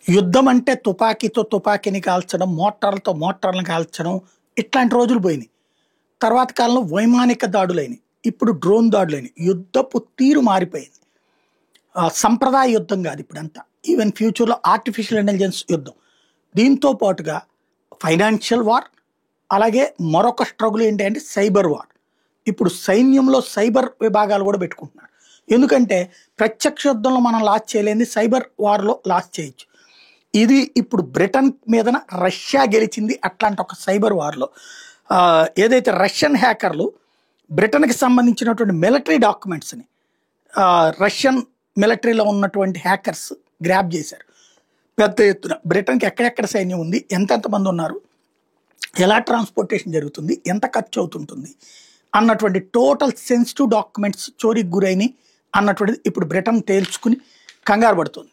యుద్ధం అంటే తుపాకీతో తుపాకీని కాల్చడం, మోటార్లతో మోటార్లను కాల్చడం ఇట్లాంటి రోజులు పోయినాయి. తర్వాత కాలంలో వైమానిక దాడులైనయి. ఇప్పుడు డ్రోన్ దాడులైనయి. యుద్ధపు తీరు మారిపోయింది. సంప్రదాయ యుద్ధం కాదు ఇప్పుడంతా. ఈవెన్ ఫ్యూచర్‌లో ఆర్టిఫిషియల్ ఇంటెలిజెన్స్ యుద్ధం. దీంతో పాటుగా ఫైనాన్షియల్ వార్, అలాగే మరొక స్ట్రగుల్ ఏంటి అంటే సైబర్ వార్. ఇప్పుడు సైన్యంలో సైబర్ విభాగాలు కూడా పెట్టుకుంటున్నారు. ఎందుకంటే ప్రత్యక్ష యుద్ధంలో మనం లాస్ చేయలేనిది సైబర్ వార్‌లో లాస్ చేయొచ్చు. ఇది ఇప్పుడు బ్రిటన్ మీదన రష్యా గెలిచింది అట్లాంటి ఒక సైబర్ వార్‌లో. ఏదైతే రష్యన్ హ్యాకర్లు బ్రిటన్‌కి సంబంధించినటువంటి మిలిటరీ డాక్యుమెంట్స్‌ని రష్యన్ మిలిటరీలో ఉన్నటువంటి హ్యాకర్స్ గ్రాబ్ చేశారు. పెద్ద ఎత్తున బ్రిటన్‌కి ఎక్కడెక్కడ సైన్యం ఉంది, ఎంతెంత మంది ఉన్నారు, ఎలా ట్రాన్స్‌పోర్టేషన్ జరుగుతుంది, ఎంత ఖర్చు అవుతుంటుంది అన్నటువంటి టోటల్ సెన్సిటివ్ డాక్యుమెంట్స్ చోరీకి గురైనయి అన్నటువంటిది ఇప్పుడు బ్రిటన్ తేల్చుకుని కంగారు పడుతుంది.